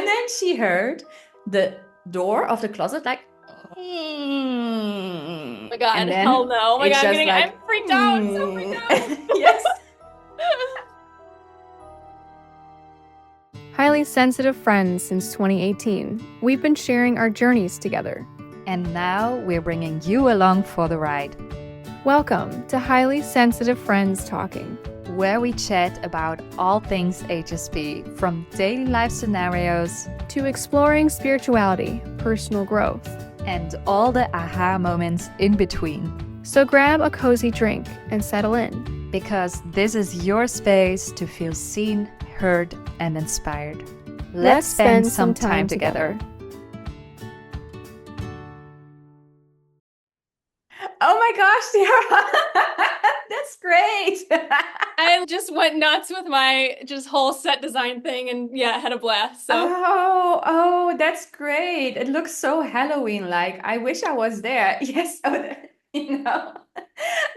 then she heard the door of the closet like, my God, and hell then no. Oh my it's God, just I'm like, freaked out. I'm so freaked out. yes. Highly sensitive friends since 2018, we've been sharing our journeys together. And now we're bringing you along for the ride, Welcome to Highly Sensitive Friends Talking, where we chat about all things HSP, from daily life scenarios to exploring spirituality, personal growth. and all the aha moments in between. So grab a cozy drink and settle in. Because this is your space to feel seen, heard, and inspired. Let's spend some time together. Oh my gosh, Sarah. That's great. I just went nuts with my just whole set design thing and yeah, had a blast. So Oh, that's great. It looks so Halloween-like. I wish I was there. Yes, you know.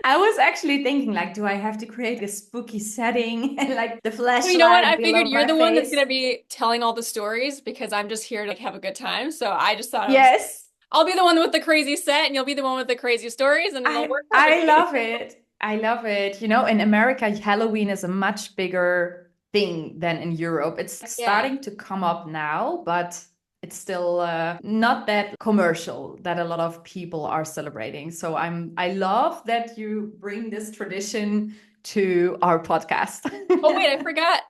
I was actually thinking, like, do I have to create a spooky setting and like the well, you know what? flashlight I figured below you're my the one that's face? gonna be telling all the stories because I'm just here to like, have a good time. So I just thought Yes, I'll be the one with the crazy set and you'll be the one with the crazy stories and it'll I work I perfectly. love it. I love it. You know, in America, Halloween is a much bigger thing than in Europe. It's Yeah. starting to come up now, but it's still not that commercial that a lot of people are celebrating. So I love that you bring this tradition to our podcast. Oh wait, I forgot.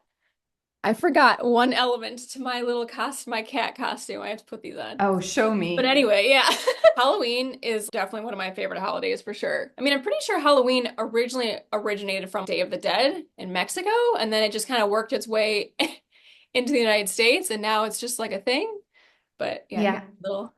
I forgot one element to my little my cat costume. I have to put these on. Oh, show But me. anyway, yeah. Halloween is definitely one of my favorite holidays for sure. I mean, I'm pretty sure Halloween originally originated from Day of the Dead in Mexico, and then it just kind of worked its way into the United States, and now it's just like a thing. But yeah, I got Yeah. a little.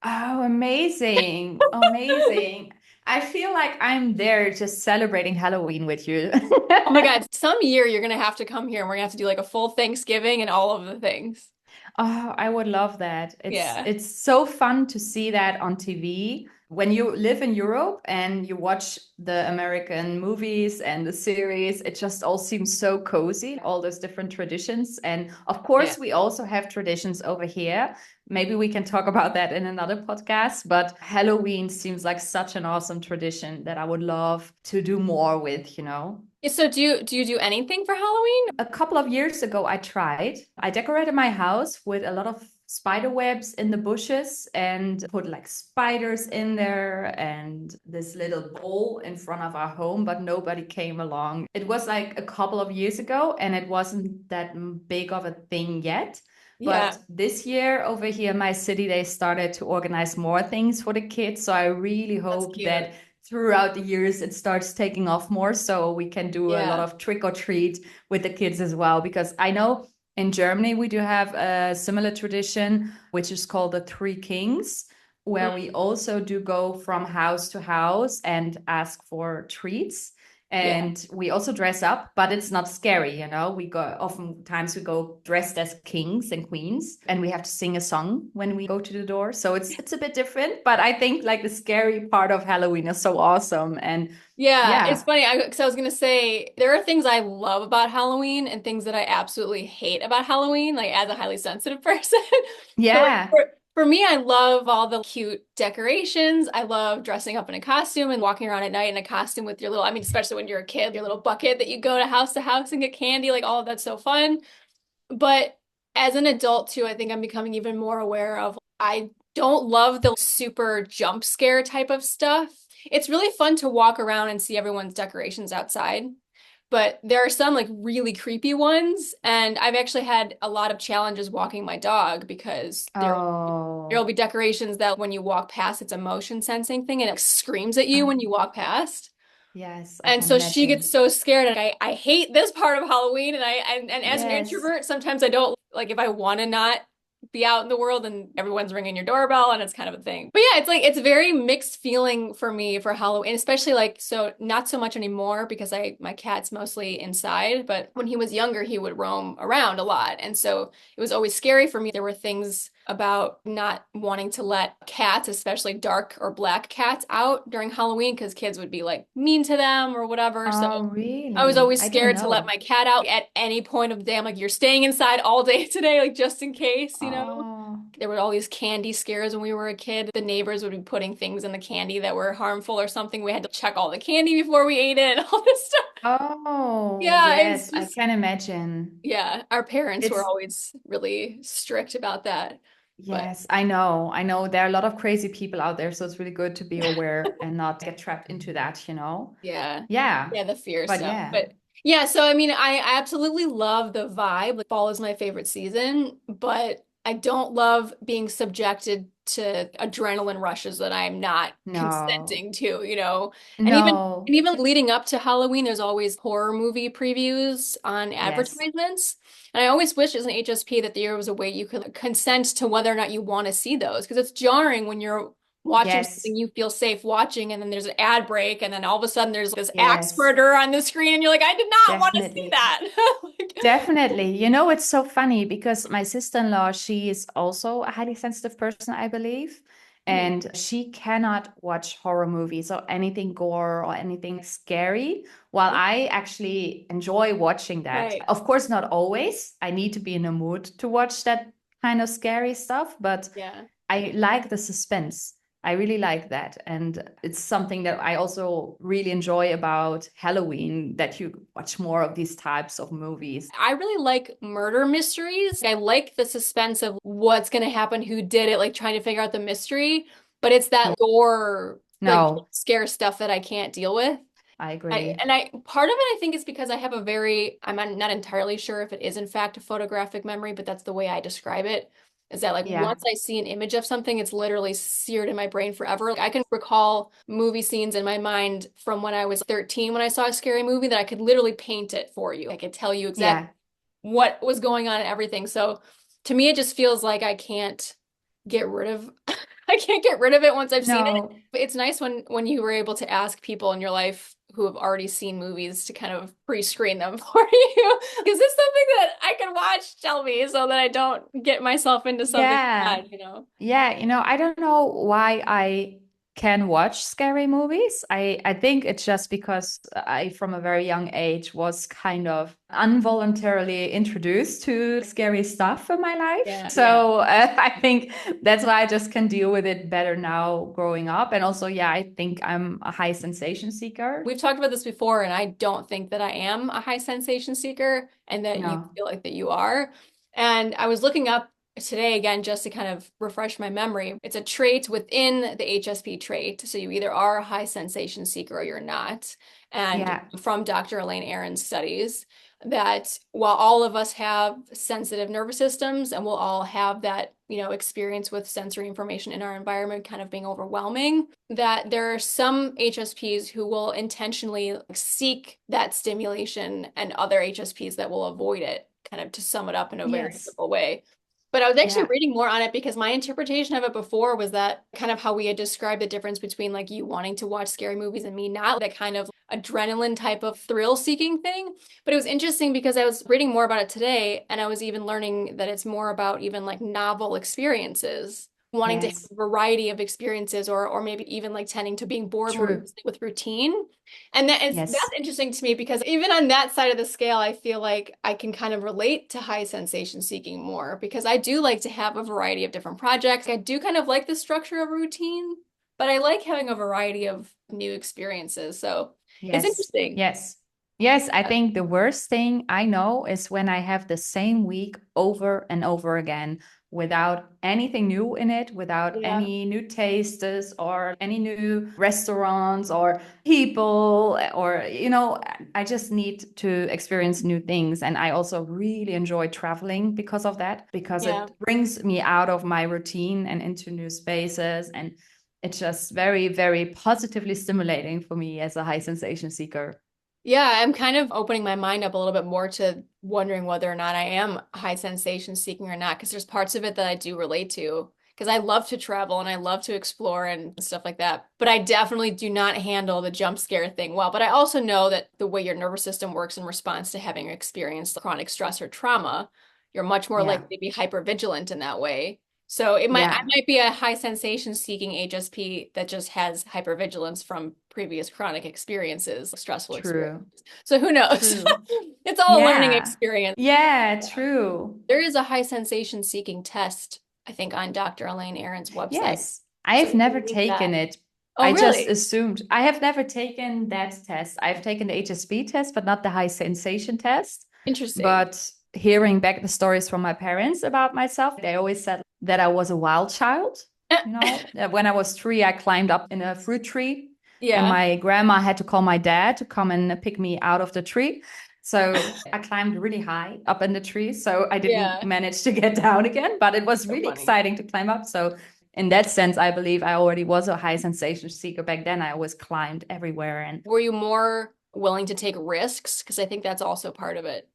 Oh, amazing. Amazing. I feel like I'm there just celebrating Halloween with you. Oh my God, some year you're gonna have to come here and we're gonna have to do like a full Thanksgiving and all of the things. Oh, I would love that. It's Yeah. it's so fun to see that on TV. When you live in Europe and you watch the American movies and the series, it just all seems so cozy, all those different traditions. And of Yeah. course, we also have traditions over here. Maybe we can talk about that in another podcast, but Halloween seems like such an awesome tradition that I would love to do more with, you know? So do you do anything for Halloween? A couple of years ago, I tried. I decorated my house with a lot of spider webs in the bushes and put like spiders in there and this little bowl in front of our home, but nobody came along. It was like a couple of years ago and it wasn't that big of a thing yet. Yeah, But this year over here in my city, they started to organize more things for the kids. So I really that's hope cute. that throughout the years it starts taking off more so we can do a lot Yeah. of trick or treat with the kids as well, because I know in Germany we do have a similar tradition which is called the Three Kings, where we Mm, also do go from house to house and ask for treats. yeah. And we also dress up, but it's not scary, you know. We go dressed as kings and queens, and we have to sing a song when we go to the door. So it's a bit different, but I think like the scary part of Halloween is so awesome. And Yeah, it's yeah, funny. Because I was gonna say there are things I love about Halloween and things that I absolutely hate about Halloween, like as a highly sensitive person. So like yeah. for me, I love all the cute decorations. I love dressing up in a costume and walking around at night in a costume with your little, I mean, especially when you're a kid, your little bucket that you go to house and get candy, like all of that's so fun. But as an adult too, I think I'm becoming even more aware of I don't love the super jump scare type of stuff. It's really fun to walk around and see everyone's decorations outside, but there are some like really creepy ones, and I've actually had a lot of challenges walking my dog because there'll Oh, be decorations that when you walk past, it's a motion sensing thing and it screams at you when you walk past. yes, I And can so she gets imagine. so scared, and I hate this part of Halloween. And as an Yes. introvert, sometimes I don't like if I want to not be out in the world and everyone's ringing your doorbell and it's kind of a thing. But yeah, it's like it's very mixed feeling for me for Halloween, especially like so not so much anymore because my cat's mostly inside, but when he was younger, he would roam around a lot. And so it was always scary for me. There were things about not wanting to let cats, especially dark or black cats, out during Halloween because kids would be like mean to them or whatever. So Oh, I was really? always I didn't scared to let know. my cat out at any point of the day. I'm like, you're staying inside all day today, like just in case, you know? Oh, There were all these candy scares when we were a kid. The neighbors would be putting things in the candy that were harmful or something. We had to check all the candy before we ate it, all this stuff. oh, Yeah, it's yes, I just, can imagine. yeah, our parents were It's always really strict about that. But Yes, I know. I know there are a lot of crazy people out there, so it's really good to be aware and not get trapped into that, you know? yeah. Yeah. Yeah, the fear But stuff. yeah. But yeah, so I mean, I absolutely love the vibe. Like, fall is my favorite season, but I don't love being subjected to adrenaline rushes that I'm not No. consenting to, you know. And No. even leading up to Halloween, there's always horror movie previews on Yes. advertisements. And I always wish as an HSP that there was a way you could consent to whether or not you want to see those because it's jarring when you're watching Yes. something you feel safe watching and then there's an ad break and then all of a sudden there's this axe Yes. murderer on the screen and you're like, I did not want to see Definitely. that. Like, Definitely. You know, it's so funny because my sister-in-law, she is also a highly sensitive person, I believe. hmm, And she cannot watch horror movies or anything gore or anything scary, while I actually enjoy watching that. right. Of course, not always. I need to be in a mood to watch that kind of scary stuff, but Yeah. I like the suspense. I really like that. And it's something that I also really enjoy about Halloween, that you watch more of these types of movies. I really like murder mysteries. I like the suspense of what's going to happen, who did it, like trying to figure out the mystery. But it's Yeah. that gore, like No, scare stuff that I can't deal with. I agree. Part of it I think is because I have a very I'm not entirely sure if it is in fact a photographic memory, but that's the way I describe it. Is that like Yeah. once I see an image of something, it's literally seared in my brain forever. Like, I can recall movie scenes in my mind from when I was 13 when I saw a scary movie that I could literally paint it for you. I could tell you exactly Yeah. what was going on and everything. So to me, it just feels like I can't get rid of I can't get rid of it once I've seen it. No. But it's nice when you were able to ask people in your life who have already seen movies to kind of pre-screen them for you. Is this something that I can watch? Tell me so that I don't get myself into something Yeah. bad, you know? Yeah, I don't know why I can watch scary movies. I think it's just because I, from a very young age, was kind of involuntarily introduced to scary stuff in my life. Yeah, yeah. So I think that's why I just can deal with it better now growing up. And also, yeah, I think I'm a high sensation seeker. We've talked about this before, and I don't think that I am a high sensation seeker and that you No. feel like that you are. And I was looking up today again just to kind of refresh my memory. It's a trait within the HSP trait. So you either are a high sensation seeker or you're not. And Yeah. from Dr. Elaine Aron's studies, that while all of us have sensitive nervous systems and we'll all have that, you know, experience with sensory information in our environment kind of being overwhelming, that there are some HSPs who will intentionally seek that stimulation and other HSPs that will avoid it, kind of to sum it up in a very Yes. simple way. But I was actually Yeah. reading more on it because my interpretation of it before was that kind of how we had described the difference between like you wanting to watch scary movies and me not, that kind of adrenaline type of thrill seeking thing. But it was interesting because I was reading more about it today and I was even learning that it's more about even like novel experiences, wanting to have Yes. a variety of experiences or maybe even like tending to being bored more True. easily with routine. And Yes. that's interesting to me because even on that side of the scale, I feel like I can kind of relate to high sensation seeking more because I do like to have a variety of different projects. I do kind of like the structure of routine, but I like having a variety of new experiences. So it's Yes. interesting. Yes. Yes, I think the worst thing I know is when I have the same week over and over again without anything new in it, without Yeah. any new tastes or any new restaurants or people, or, I just need to experience new things. And I also really enjoy traveling because of that, because Yeah. it brings me out of my routine and into new spaces. And it's just very, very positively stimulating for me as a high sensation seeker. Yeah, I'm kind of opening my mind up a little bit more to wondering whether or not I am high sensation seeking or not, because there's parts of it that I do relate to. Because I love to travel and I love to explore and stuff like that. But I definitely do not handle the jump scare thing well. But I also know that the way your nervous system works in response to having experienced chronic stress or trauma, you're much more Yeah. likely to be hypervigilant in that way. So I Yeah. might be a high sensation seeking HSP that just has hypervigilance from previous chronic experiences, stressful experiences. True. So who knows? True. It's all a learning Yeah. experience. Yeah, true. There is a high sensation seeking test, I think, on Dr. Elaine Aron's website. Yes. I So have we can never link that. taken it. Oh, I just really? assumed. I have never taken that test. I've taken the HSP test, but not the high sensation test. Interesting. But hearing back the stories from my parents about myself, they always said that I was a wild child. You know, when I was 3, I climbed up in a fruit tree, and Yeah. my grandma had to call my dad to come and pick me out of the tree. So I climbed really high up in the tree. So I didn't Yeah. manage to get down again, but it was So really funny. exciting to climb up. So in that sense, I believe I already was a high sensation seeker back then. I always climbed everywhere. And Were you more willing to take risks? Because I think that's also part of it.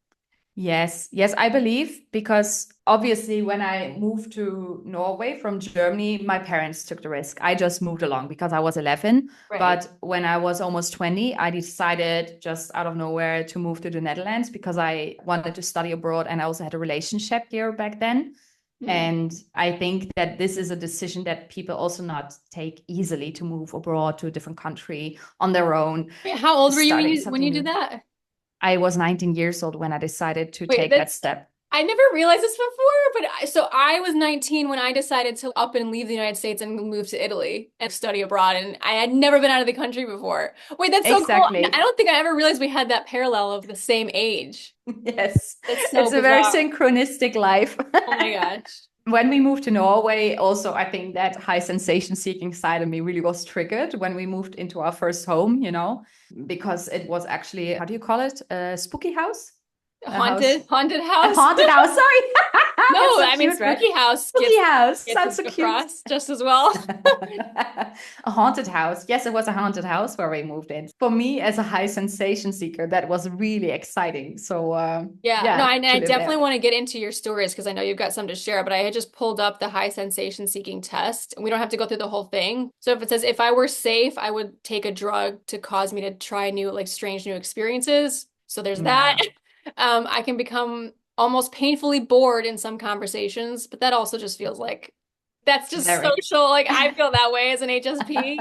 yes, yes, I believe, because obviously when I moved to Norway from Germany, my parents took the risk. I just moved along because I was 11. Right. But when I was almost 20, I decided just out of nowhere to move to the Netherlands because I wanted to study abroad, and I also had a relationship here back then. Hmm. And I think that this is a decision that people also not take easily, to move abroad to a different country on their own, Wait, how old were you starting when something you did new. that? I was 19 years old when I decided to Wait, take that that's step. I never realized this before, but so I was 19 when I decided to up and leave the United States and move to Italy and study abroad, and I had never been out of the country before. Wait, that's so cool. I Exactly. don't think I ever realized we had that parallel of the same age. Yes. That's so It's a very bizarre. synchronistic life. Oh my gosh. When we moved to Norway, also, I think that high sensation seeking side of me really was triggered when we moved into our first home, because it was actually, how do you call it? A spooky house? A house. Haunted A house. haunted house. Sorry. No, That's so I mean cute, right? spooky house Spooky house. gets Sounds us so cute. across just as well. A haunted house. Yes, it was a haunted house where we moved in. For me, as a high sensation seeker, that was really exciting. So, Yeah, no, yeah, I to live definitely there. want to get into your stories because I know you've got some to share, but I had just pulled up the high sensation seeking test, and we don't have to go through the whole thing. So if it says if I were safe, I would take a drug to cause me to try new, like strange new experiences. So there's that. Yeah, I can become almost painfully bored in some conversations, but that also just feels like that's just very. social. Like I feel that way as an HSP.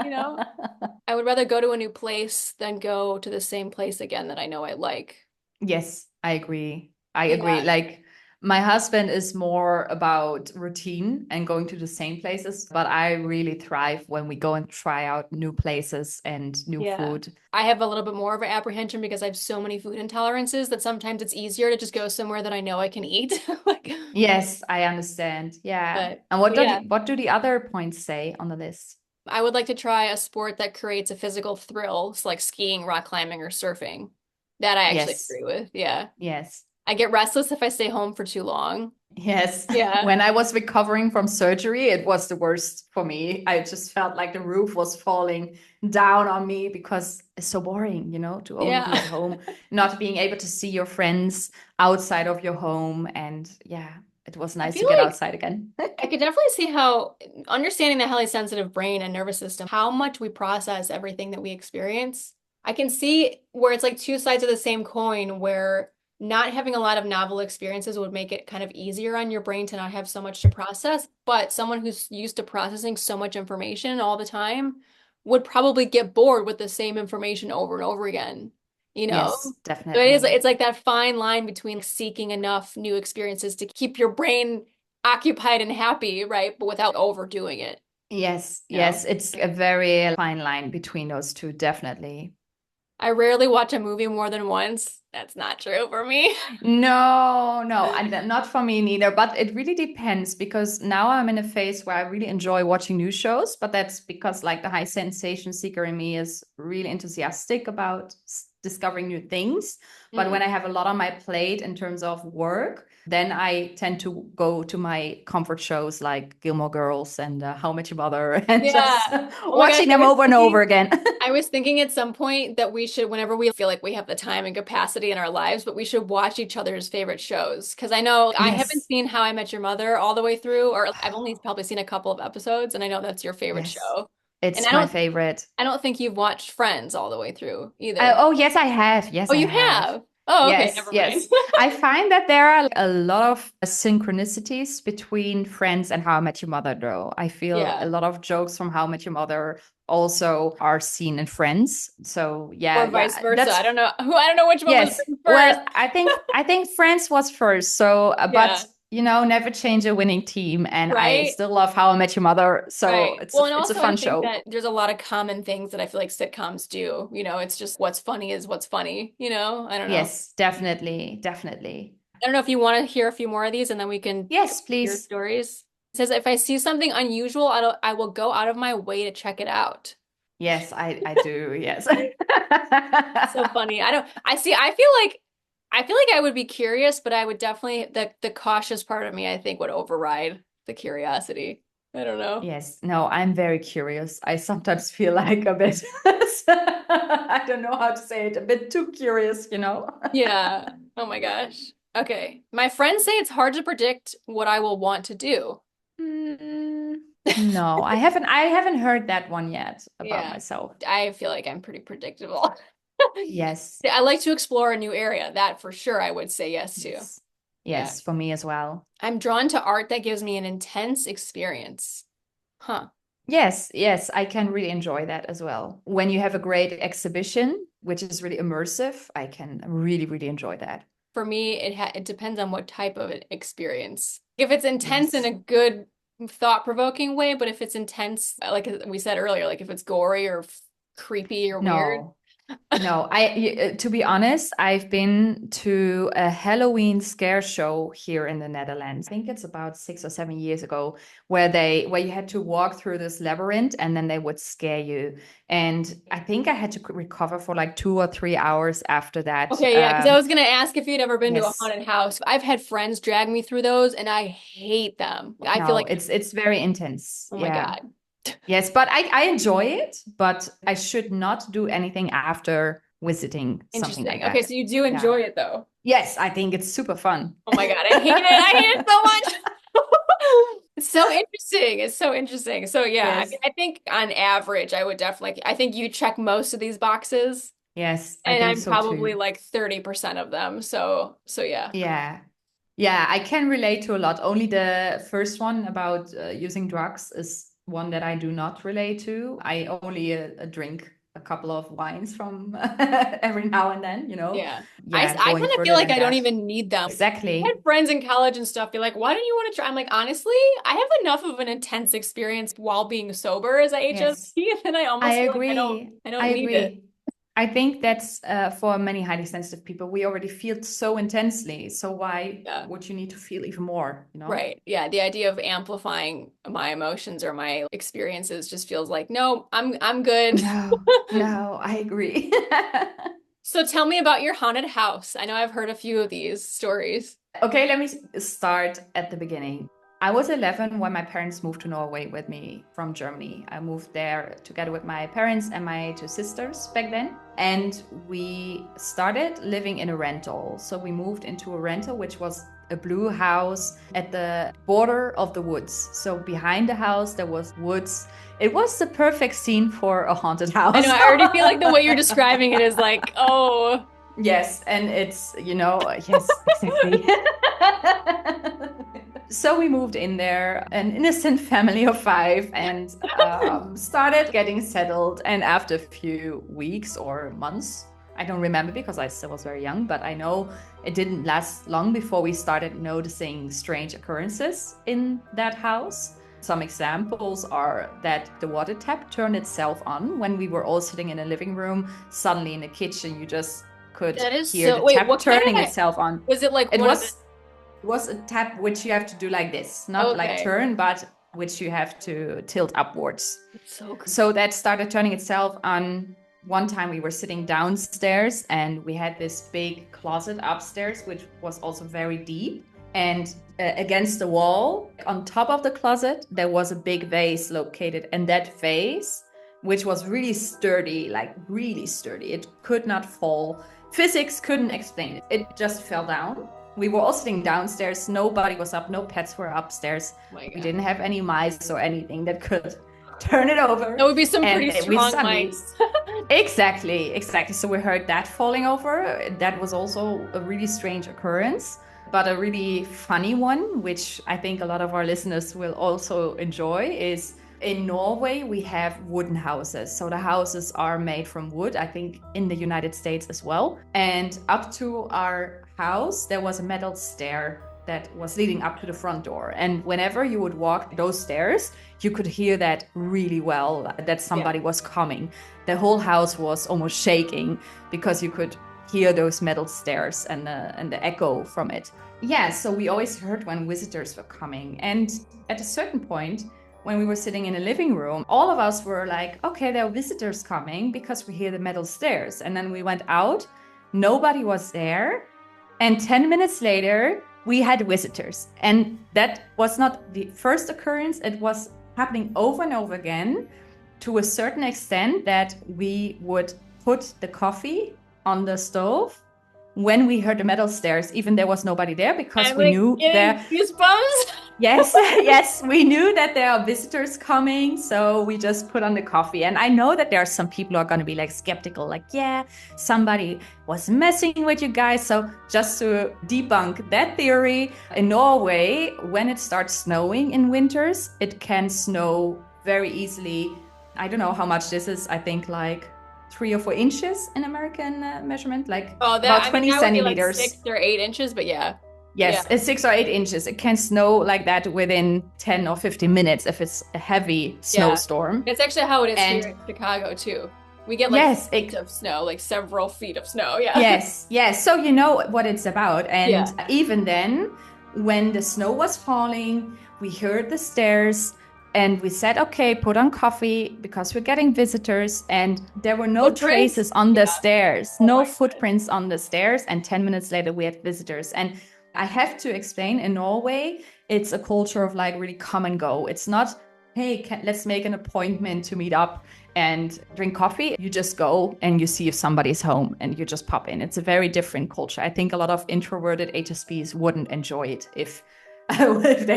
I would rather go to a new place than go to the same place again that I know I like. Yes, I agree. I agree. Yeah. Like, my husband is more about routine and going to the same places, but I really thrive when we go and try out new places and new Yeah. food. I have a little bit more of an apprehension because I have so many food intolerances that sometimes it's easier to just go somewhere that I know I can eat. Like, Yes, I understand. Yeah. And but yeah, what do the other points say on the list? I would like to try a sport that creates a physical thrill, so like skiing, rock climbing, or surfing. That I actually Yes. agree with. Yeah. Yes. I get restless if I stay home for too long. Yes. Yeah. When I was recovering from surgery, it was the worst for me. I just felt like the roof was falling down on me because it's so boring, to only be Yeah. at home, not being able to see your friends outside of your home. And yeah, it was I nice feel to get like outside again. I could definitely see how understanding the highly sensitive brain and nervous system, how much we process everything that we experience. I can see where it's like two sides of the same coin, where not having a lot of novel experiences would make it kind of easier on your brain to not have so much to process. But someone who's used to processing so much information all the time would probably get bored with the same information over and over again, you know? Yes, So definitely. it's like that fine line between seeking enough new experiences to keep your brain occupied and happy, right? But without overdoing it, Yes, you know? yes. It's a very fine line between those two, definitely. I rarely watch a movie more than once. That's not true for me. No, no, and not for me neither. But it really depends, because now I'm in a phase where I really enjoy watching new shows. But that's because, like, the high sensation seeker in me is really enthusiastic about discovering new things. But when I have a lot on my plate in terms of work, then I tend to go to my comfort shows like Gilmore Girls and How I Met Your Mother and just watching them over and over again. I was thinking at some point that we should, whenever we feel like we have the time and capacity in our lives, but we should watch each other's favorite shows. Because I know I haven't seen How I Met Your Mother all the way through, or I've only probably seen a couple of episodes, and I know that's your favorite show. It's my favorite. I don't think you've watched Friends all the way through either. Oh, yes, I have. Yes, oh, you have? Oh, okay. Yes, Never mind. I find that there are a lot of synchronicities between Friends and How I Met Your Mother, though. I feel a lot of jokes from How I Met Your Mother also are seen in Friends. So or vice versa. I don't know which one was first. Well, I think Friends was first. So, but you know, never change a winning team. And I still love How I Met Your Mother. So it's a fun show. That there's a lot of common things that I feel like sitcoms do. You know, it's just what's funny is what's funny, you know? I don't know. Yes, definitely. Definitely. I don't know if you want to hear a few more of these and then we can please. Hear stories. It says, if I see something unusual, I will go out of my way to check it out. Yes, I do. Yes. So funny. I feel like I would be curious, but I would definitely, the cautious part of me, I think, would override the curiosity. I don't know. Yes. No, I'm very curious. I sometimes feel like a bit, I don't know how to say it, a bit too curious, you know? Yeah. Oh my gosh. Okay. My friends say it's hard to predict what I will want to do. No, I haven't heard that one yet about myself. I feel like I'm pretty predictable. Yes. I like to explore a new area. That for sure I would say yes to. Yes, for me as well. I'm drawn to art that gives me an intense experience. Huh. Yes, I can really enjoy that as well. When you have a great exhibition, which is really immersive, I can really, really enjoy that. For me, it depends on what type of experience. If it's intense in a good, thought-provoking way, but if it's intense, like we said earlier, like if it's gory or creepy or weird. No, to be honest, I've been to a Halloween scare show here in the Netherlands. I think it's about 6 or 7 years ago, where you had to walk through this labyrinth and then they would scare you. And I think I had to recover for like 2 or 3 hours after that. Okay, yeah, because I was gonna ask if you'd ever been to a haunted house. I've had friends drag me through those, and I hate them. I feel like it's very intense. Oh my God. Yes, but I enjoy it, but I should not do anything after visiting something like that. Okay, so you do enjoy it though. Yes, I think it's super fun. Oh my God, I hate it. I hate it so much. It's so interesting. It's so interesting. So yeah, I think on average, I think you check most of these boxes. Yes, and I'm probably like 30% of them. So yeah. Yeah, I can relate to a lot. Only the first one about using drugs is one that I do not relate to. I only drink a couple of wines from every now and then, you know? Yeah. I kind of feel like I don't even need them. Exactly. I had friends in college and stuff be like, why don't you want to try? I'm like, honestly, I have enough of an intense experience while being sober as a HSP, and I almost feel agree. Like I don't need it. I think that's for many highly sensitive people, we already feel so intensely. So why would you need to feel even more, you know? Right. Yeah. The idea of amplifying my emotions or my experiences just feels like, no, I'm good. No, I agree. So tell me about your haunted house. I know I've heard a few of these stories. Okay, let me start at the beginning. I was 11 when my parents moved to Norway with me from Germany. I moved there together with my parents and my 2 sisters back then. And we started living in a rental. So we moved into a rental, which was a blue house at the border of the woods. So behind the house, there was woods. It was the perfect scene for a haunted house. I know, I already feel like the way you're describing it is like, oh. Yes, and it's, you know, yes, exactly. So we moved in there, an innocent family of 5, and started getting settled. And after a few weeks or months, I don't remember because I still was very young, but I know it didn't last long before we started noticing strange occurrences in that house. Some examples are that the water tap turned itself on when we were all sitting in a living room. Suddenly in the kitchen, you just could hear the tap turning itself on. Was it like It was a tap which you have to do like this, not like turn, but which you have to tilt upwards. So cool. So that started turning itself on one time we were sitting downstairs and we had this big closet upstairs, which was also very deep. And against the wall, on top of the closet, there was a big vase located. And that vase, which was really sturdy, like really sturdy, it could not fall. Physics couldn't explain it. It just fell down. We were all sitting downstairs. Nobody was up. No pets were upstairs. We didn't have any mice or anything that could turn it over. That would be some pretty strong mice. Exactly. So we heard that falling over. That was also a really strange occurrence, but a really funny one, which I think a lot of our listeners will also enjoy, is in Norway, we have wooden houses. So the houses are made from wood, I think in the United States as well. And up to our house, there was a metal stair that was leading up to the front door. And whenever you would walk those stairs, you could hear that really well, that somebody was coming. The whole house was almost shaking because you could hear those metal stairs and the echo from it. Yeah, so we always heard when visitors were coming. And at a certain point, when we were sitting in a living room, all of us were like, okay, there are visitors coming because we hear the metal stairs. And then we went out, nobody was there. And 10 minutes later, we had visitors. And that was not the first occurrence. It was happening over and over again to a certain extent that we would put the coffee on the stove when we heard the metal stairs, even there was nobody there, because we knew there. Goosebumps. Yes, we knew that there are visitors coming, so we just put on the coffee. And I know that there are some people who are going to be like skeptical, like, yeah, somebody was messing with you guys. So just to debunk that theory, in Norway, when it starts snowing in winters, it can snow very easily. I don't know how much this is. I think like 3 or 4 inches in American measurement, like about 20 centimeters. Like 6 or 8 inches, but yeah. Yes, it's 6 or 8 inches. It can snow like that within 10 or 15 minutes if it's a heavy snowstorm. It's actually how it is here in Chicago too. We get like feet of snow, like several feet of snow. Yeah. Yes. So you know what it's about. And even then, when the snow was falling, we heard the stairs. And we said, okay, put on coffee because we're getting visitors. And there were no traces on the stairs, no footprints on the stairs. And 10 minutes later, we had visitors. And I have to explain, in Norway, it's a culture of like really come and go. It's not, hey, let's make an appointment to meet up and drink coffee. You just go and you see if somebody's home and you just pop in. It's a very different culture. I think a lot of introverted HSPs wouldn't enjoy it if they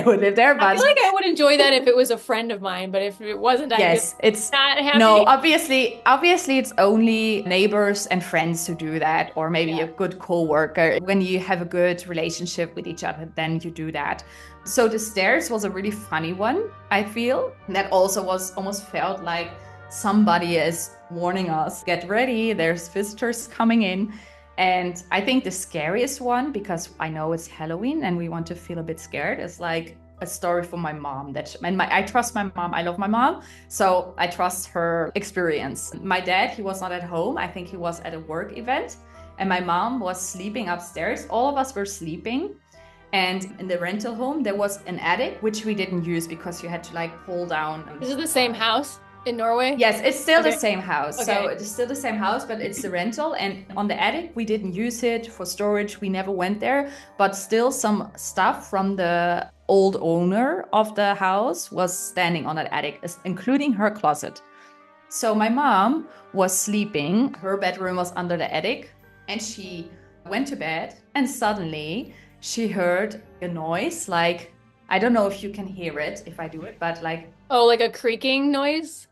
would live there. But I feel like I would enjoy that if it was a friend of mine, but if it wasn't, it's not happy. No, obviously it's only neighbors and friends who do that, or maybe a good co-worker. When you have a good relationship with each other, then you do that. So the stairs was a really funny one, I feel. That also was almost felt like somebody is warning us, get ready, there's visitors coming in. And I think the scariest one, because I know it's Halloween and we want to feel a bit scared, is like a story from my mom. I trust my mom. I love my mom. So I trust her experience. My dad, he was not at home. I think he was at a work event. And my mom was sleeping upstairs. All of us were sleeping. And in the rental home, there was an attic, which we didn't use because you had to like pull down. Is it the same house? In Norway? Yes, it's still the same house. Okay. So it's still the same house, but it's the rental. And on the attic, we didn't use it for storage. We never went there. But still some stuff from the old owner of the house was standing on that attic, including her closet. So my mom was sleeping. Her bedroom was under the attic. And she went to bed. And suddenly she heard a noise. Like, I don't know if you can hear it if I do it, but like... Oh, like a creaking noise?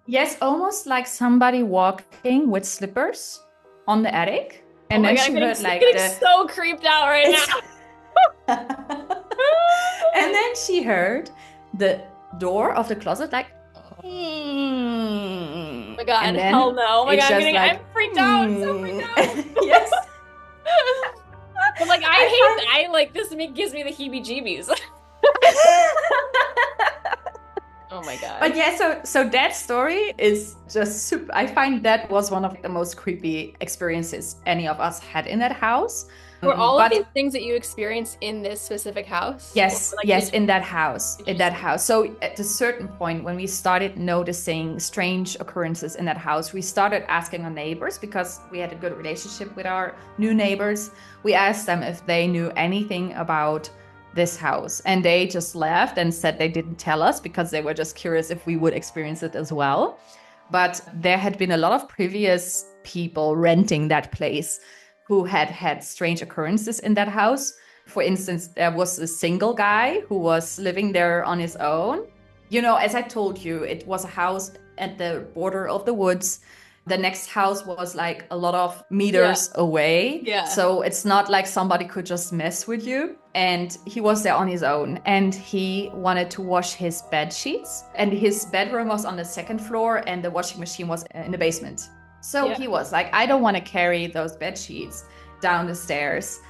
Yes, almost like somebody walking with slippers on the attic. And then she heard like so creeped out right now. And then she heard the door of the closet like oh my god, and hell no. Oh my god, I'm freaked out. I'm so freaked out. Yes. But like I like this gives me the heebie-jeebies. Oh my god. But yeah, so that story is just super. I find that was one of the most creepy experiences any of us had in that house. Were all of But these things that you experienced in this specific house? yes, Or, like, yes, did you- in that house, in that Interesting. house. So at a certain point, when we started noticing strange occurrences in that house, we started asking our neighbors, because we had a good relationship with our new neighbors. We asked them if they knew anything about this house, and they just laughed and said they didn't tell us because they were just curious if we would experience it as well. But there had been a lot of previous people renting that place who had had strange occurrences in that house. For instance, there was a single guy who was living there on his own. You know, as I told you, it was a house at the border of the woods. The next house was like a lot of meters away. Yeah. So it's not like somebody could just mess with you. And he was there on his own, and he wanted to wash his bed sheets. And his bedroom was on the second floor, and the washing machine was in the basement. So he was like, I don't want to carry those bed sheets down the stairs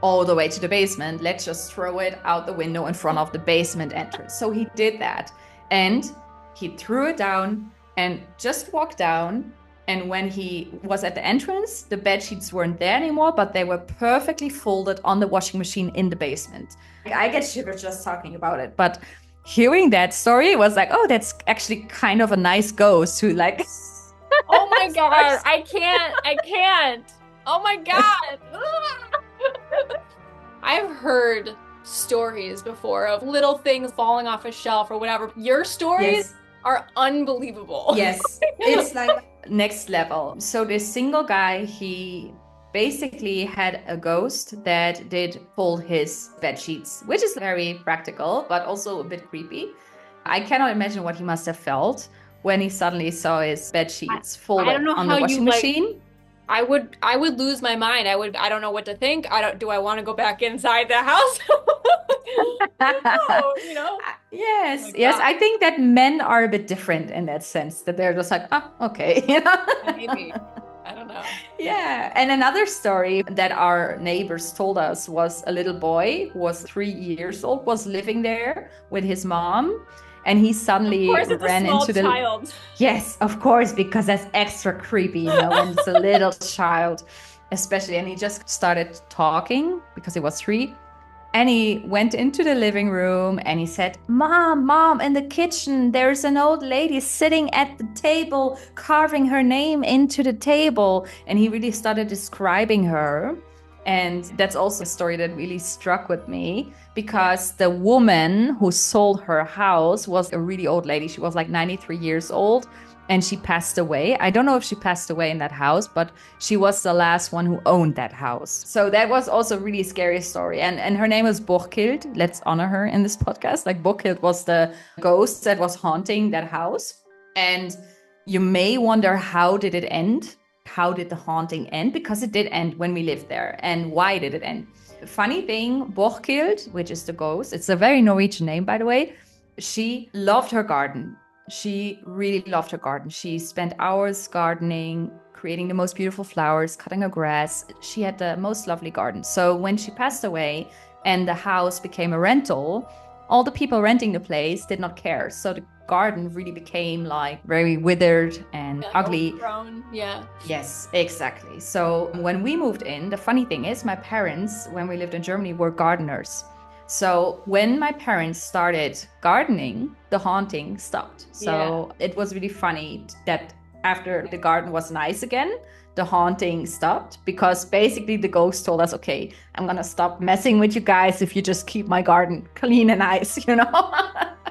all the way to the basement. Let's just throw it out the window in front of the basement entrance. So he did that, and he threw it down and just walked down. And when he was at the entrance, the bed sheets weren't there anymore, but they were perfectly folded on the washing machine in the basement. I get shivers just talking about it, but hearing that story was like, oh, that's actually kind of a nice ghost who like Oh my God, I can't. Oh my God. I've heard stories before of little things falling off a shelf or whatever. Your stories are unbelievable. Yes, it's like next level. So this single guy, he basically had a ghost that did fold his bed sheets, which is very practical, but also a bit creepy. I cannot imagine what he must have felt when he suddenly saw his bed sheets folded on the washing machine. I would lose my mind. I don't know what to think. Do I want to go back inside the house? No, you know? Yes, Oh yes. God. I think that men are a bit different in that sense, that they're just like, oh, okay. You know? Maybe. I don't know. Yeah. And another story that our neighbors told us was a little boy who was 3 years old, was living there with his mom. And he suddenly Of course, it's ran a small into the child. Yes, of course, because that's extra creepy, you know, when it's a little child, especially. And he just started talking because he was 3. And he went into the living room and he said, Mom, in the kitchen, there's an old lady sitting at the table, carving her name into the table. And he really started describing her. And that's also a story that really struck with me, because the woman who sold her house was a really old lady. She was like 93 years old. And she passed away. I don't know if she passed away in that house, but she was the last one who owned that house. So that was also a really scary story. And her name is Borghild. Let's honor her in this podcast. Like, Borghild was the ghost that was haunting that house. And you may wonder, how did it end? How did the haunting end? Because it did end when we lived there. And why did it end? Funny thing, Borghild, which is the ghost, it's a very Norwegian name, by the way. She loved her garden. She really loved her garden. She spent hours gardening, creating the most beautiful flowers, cutting her grass. She had the most lovely garden. So when she passed away and the house became a rental, all the people renting the place did not care. So the garden really became like very withered and ugly. Overgrown. Yeah. Yes, exactly. So when we moved in, the funny thing is, my parents, when we lived in Germany, were gardeners. So when my parents started gardening, the haunting stopped. So it was really funny that after the garden was nice again, the haunting stopped, because basically the ghost told us, okay, I'm going to stop messing with you guys if you just keep my garden clean and nice, you know?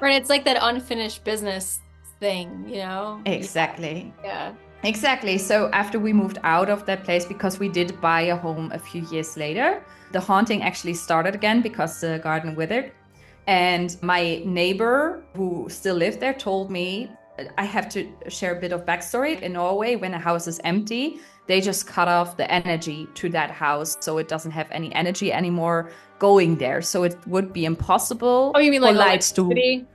Right. It's like that unfinished business thing, you know? Exactly. Yeah. Exactly. So after we moved out of that place, because we did buy a home a few years later, the haunting actually started again because the garden withered. And my neighbor who still lived there told me, I have to share a bit of backstory. In Norway, when a house is empty, they just cut off the energy to that house, so it doesn't have any energy anymore going there. So it would be impossible. Oh, you mean for like lights electricity?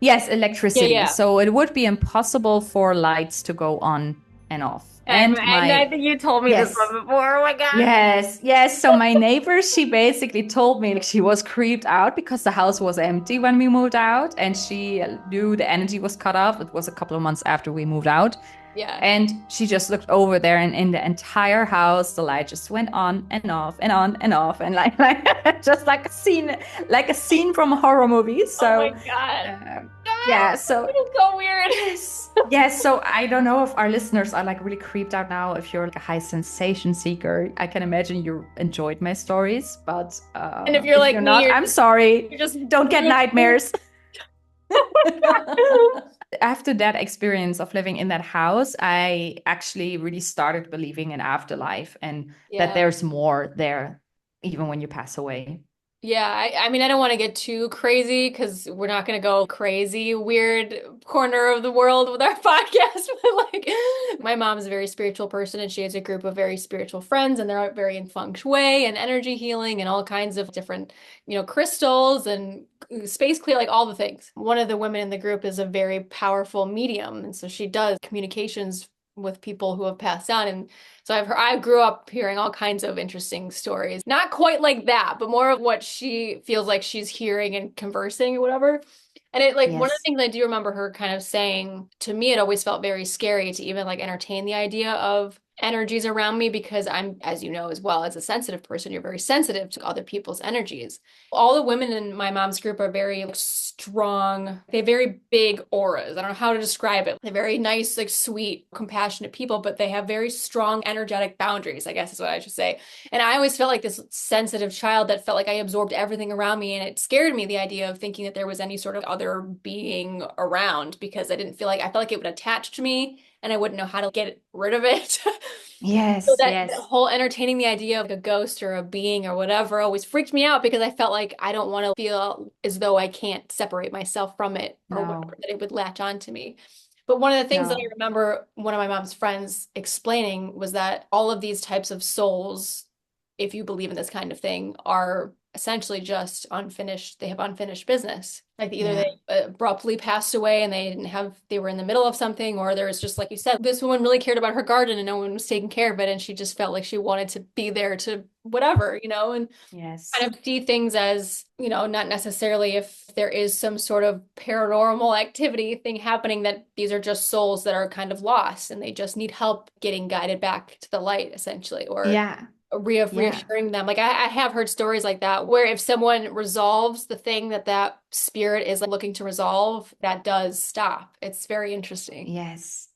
Yes, electricity. Yeah. So it would be impossible for lights to go on and off. And I think you told me this one before. Oh my God. Yes. So my neighbor, she basically told me, like, she was creeped out because the house was empty when we moved out, and she knew the energy was cut off. It was a couple of months after we moved out. Yeah. And she just looked over there, and in the entire house, the light just went on and off and on and off, and like just like a scene from a horror movie. Oh my So, God. yeah. So It is so weird. yes. So I don't know if our listeners are like really creeped out now. If you're like a high sensation seeker, I can imagine you enjoyed my stories, but And if you're like me, not, I'm sorry. you're just Don't get nightmares. After that experience of living in that house, I actually really started believing in afterlife and that there's more there, even when you pass away. Yeah, I mean, I don't want to get too crazy because we're not going to go crazy, weird corner of the world with our podcast. But like, my mom's a very spiritual person and she has a group of very spiritual friends, and they're very in feng shui and energy healing and all kinds of different, crystals and space clear, like all the things. One of the women in the group is a very powerful medium. And so she does communications with people who have passed on. And so I grew up hearing all kinds of interesting stories. Not quite like that, but more of what she feels like she's hearing and conversing or whatever. And it one of the things I do remember her kind of saying to me, it always felt very scary to even like entertain the idea of energies around me, because I'm, as you know, as well as a sensitive person, you're very sensitive to other people's energies. All the women in my mom's group are very strong. They have very big auras. I don't know how to describe it. They're very nice, like sweet, compassionate people, but they have very strong energetic boundaries, I guess is what I should say. And I always felt like this sensitive child that felt like I absorbed everything around me. And it scared me, the idea of thinking that there was any sort of other being around, because I felt like it would attach to me and I wouldn't know how to get rid of it. Yes, So that whole entertaining the idea of a ghost or a being or whatever always freaked me out, because I felt like I don't want to feel as though I can't separate myself from it or whatever, that it would latch on to me. But one of the things that I remember one of my mom's friends explaining was that all of these types of souls, if you believe in this kind of thing, are essentially just unfinished. They have unfinished business. Like either they abruptly passed away and they were in the middle of something, or there was just, like you said, this woman really cared about her garden and no one was taking care of it. And she just felt like she wanted to be there to whatever, and kind of see things as, not necessarily if there is some sort of paranormal activity thing happening, that these are just souls that are kind of lost and they just need help getting guided back to the light, essentially, or reassuring them. Like I have heard stories like that, where if someone resolves the thing that spirit is looking to resolve, that does stop. It's very interesting. Yes,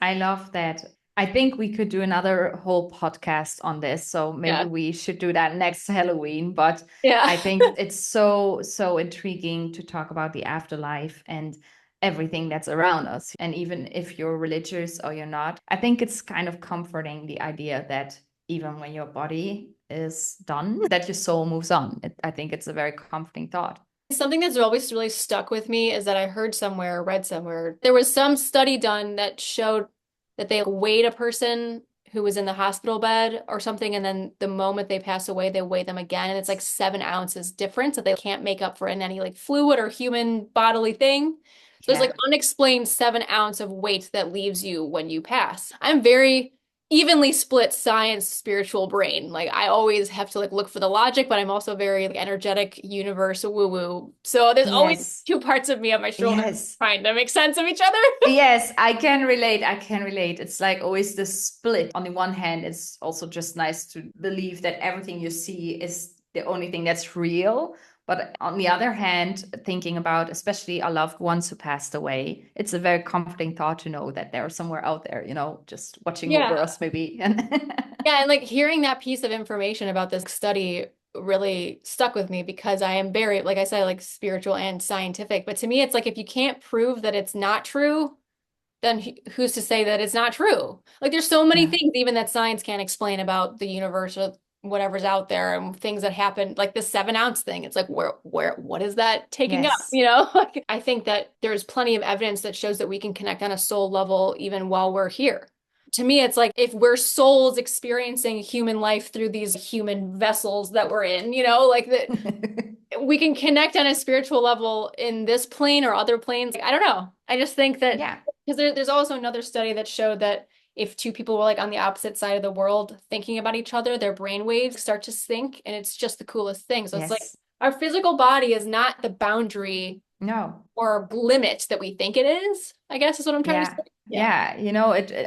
I love that. I think we could do another whole podcast on this, so maybe we should do that next Halloween. But I think it's so intriguing to talk about the afterlife and everything that's around us. And even if you're religious or you're not, I think it's kind of comforting, the idea that even when your body is done, that your soul moves on. I think it's a very comforting thought. Something that's always really stuck with me is that I read somewhere, there was some study done that showed that they weighed a person who was in the hospital bed or something, and then the moment they pass away, they weigh them again, and it's like 7 ounces difference that they can't make up for in any like fluid or human bodily thing. So there's like unexplained 7 ounce of weight that leaves you when you pass. I'm very evenly split science, spiritual brain. Like I always have to look for the logic, but I'm also very energetic, universe, woo-woo. So there's always two parts of me on my shoulders trying to make sense of each other. Yes, I can relate. It's like always the split. On the one hand, it's also just nice to believe that everything you see is the only thing that's real. But on the other hand, thinking about especially our loved ones who passed away, it's a very comforting thought to know that they're somewhere out there, just watching over us maybe. And hearing that piece of information about this study really stuck with me, because I am very, like I said, spiritual and scientific. But to me, it's if you can't prove that it's not true, then who's to say that it's not true? There's so many things even that science can't explain about the universe or whatever's out there, and things that happen, like the 7 ounce thing. It's what is that taking up? I think that there's plenty of evidence that shows that we can connect on a soul level even while we're here. To me, it's if we're souls experiencing human life through these human vessels that we're in, that we can connect on a spiritual level in this plane or other planes. I don't know. I just think that because there's also another study that showed that if two people were on the opposite side of the world thinking about each other, their brain waves start to sync, and it's just the coolest thing. So it's our physical body is not the boundary No. or limit that we think it is, I guess is what I'm trying to say. Yeah.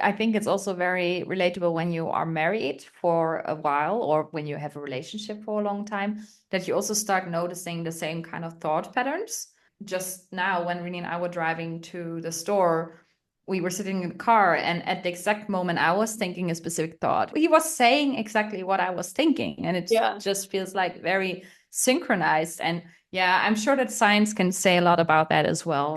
I think it's also very relatable when you are married for a while or when you have a relationship for a long time, that you also start noticing the same kind of thought patterns. Just now, when Renee and I were driving to the store, we were sitting in the car, and at the exact moment I was thinking a specific thought, he was saying exactly what I was thinking. And it just feels like very synchronized. And yeah, I'm sure that science can say a lot about that as well.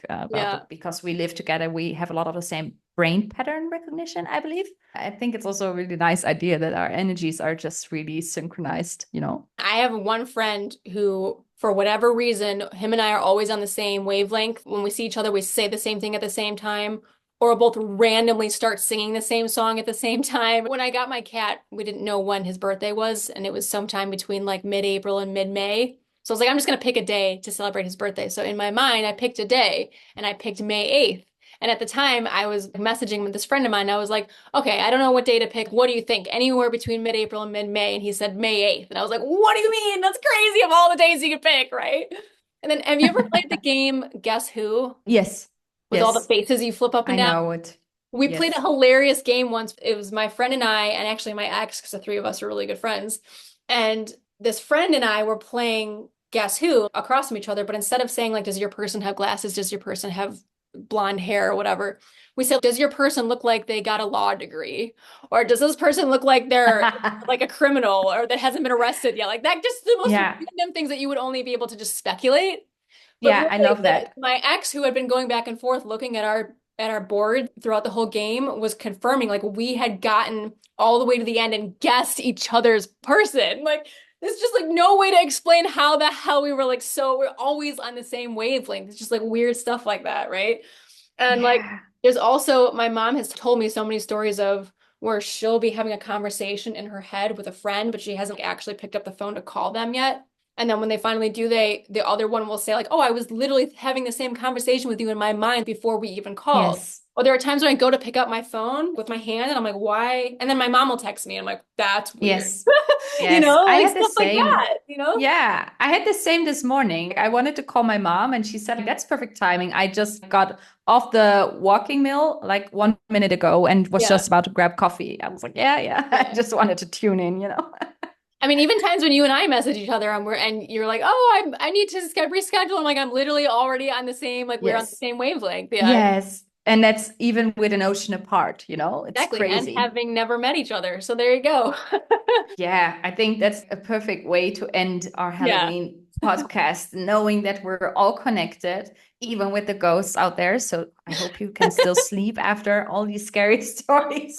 Because we live together, we have a lot of the same brain pattern recognition, I believe. I think it's also a really nice idea that our energies are just really synchronized, I have one friend who, for whatever reason, him and I are always on the same wavelength. When we see each other, we say the same thing at the same time, or we'll both randomly start singing the same song at the same time. When I got my cat, we didn't know when his birthday was, and it was sometime between like mid-April and mid-May. So I was like, I'm just going to pick a day to celebrate his birthday. So in my mind, I picked a day, and I picked May 8th. And at the time, I was messaging with this friend of mine. I was like, okay, I don't know what day to pick. What do you think? Anywhere between mid-April and mid-May. And he said May 8th. And I was like, what do you mean? That's crazy, of all the days you could pick, right? And then have you ever played the game Guess Who? Yes. With all the faces you flip up and down? I know it. We played a hilarious game once. It was my friend and I, and actually my ex, because the three of us are really good friends. And this friend and I were playing Guess Who across from each other. But instead of saying, like, does your person have glasses? Does your person have blonde hair or whatever? We said, does your person look like they got a law degree? Or does this person look like they're like a criminal or that hasn't been arrested yet? Like that, just the most random things that you would only be able to just speculate. But I love that. My ex, who had been going back and forth looking at our board throughout the whole game, was confirming like we had gotten all the way to the end and guessed each other's person. Like there's just like no way to explain how the hell we were like, so we're always on the same wavelength. It's just like weird stuff like that, right? And like there's also, my mom has told me so many stories of where she'll be having a conversation in her head with a friend, but she hasn't actually picked up the phone to call them yet. And then when they finally do, the other one will say like, oh, I was literally having the same conversation with you in my mind before we even called. Yes. Or there are times when I go to pick up my phone with my hand and I'm like, why? And then my mom will text me and I'm like, that's weird. Yes. Yes. Like I had the stuff same. Like that, Yeah, I had the same this morning. I wanted to call my mom and she said, that's perfect timing. I just got off the walking mill like 1 minute ago and was just about to grab coffee. I was like, I just wanted to tune in, I mean, even times when you and I message each other and you're like, oh, I need to reschedule. I'm like, I'm literally already on the same, like we're on the same wavelength. Yeah. Yes. And that's even with an ocean apart, it's exactly. crazy. And having never met each other. So there you go. Yeah, I think that's a perfect way to end our Halloween podcast, knowing that we're all connected, even with the ghosts out there. So I hope you can still sleep after all these scary stories.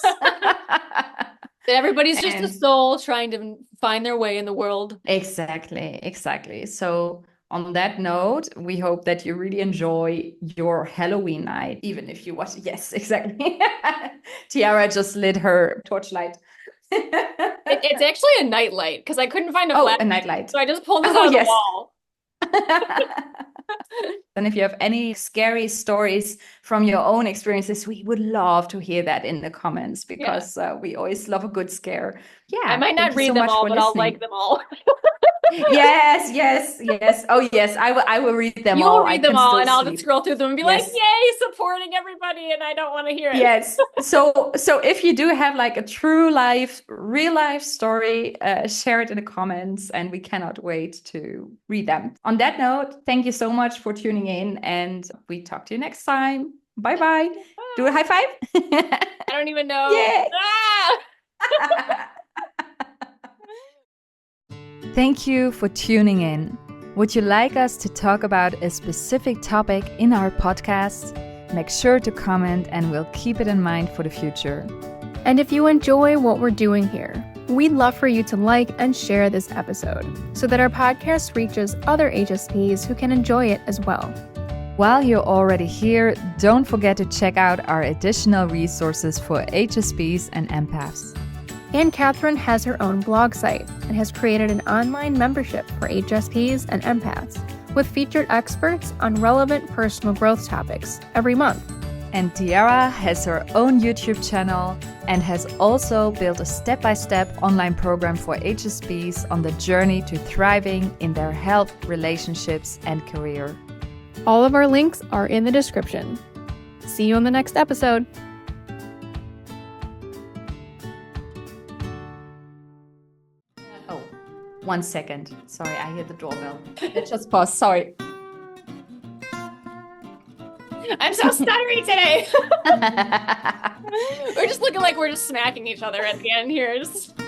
Everybody's just a soul trying to find their way in the world. Exactly. So on that note, we hope that you really enjoy your Halloween night, even if you watch. Yes, exactly. Tiara just lit her torchlight. It's actually a nightlight because I couldn't find a flash. A nightlight. So I just pulled this out of the wall. And if you have any scary stories from your own experiences, we would love to hear that in the comments because we always love a good scare. Yeah, I might not read them all, but I'll like them all. Yes. Oh, yes. I will read them all. You'll read them all, and I'll just scroll through them and be like, "Yay, supporting everybody!" And I don't want to hear it. Yes. So if you do have like a real life story, share it in the comments, and we cannot wait to read them. On that note, thank you so much for tuning in, and we talk to you next time. Bye. Do a high five. I don't even know. Yeah. Ah! Thank you for tuning in. Would you like us to talk about a specific topic in our podcast? Make sure to comment and we'll keep it in mind for the future. And if you enjoy what we're doing here, we'd love for you to like and share this episode so that our podcast reaches other HSPs who can enjoy it as well. While you're already here, don't forget to check out our additional resources for HSPs and empaths. And Catherine has her own blog site and has created an online membership for HSPs and empaths with featured experts on relevant personal growth topics every month. And Tiara has her own YouTube channel and has also built a step-by-step online program for HSPs on the journey to thriving in their health, relationships, and career. All of our links are in the description. See you on the next episode. Oh, 1 second. Sorry, I hear the doorbell. It just paused. Sorry. I'm so stuttery today. We're just looking like we're just smacking each other at the end here. Just...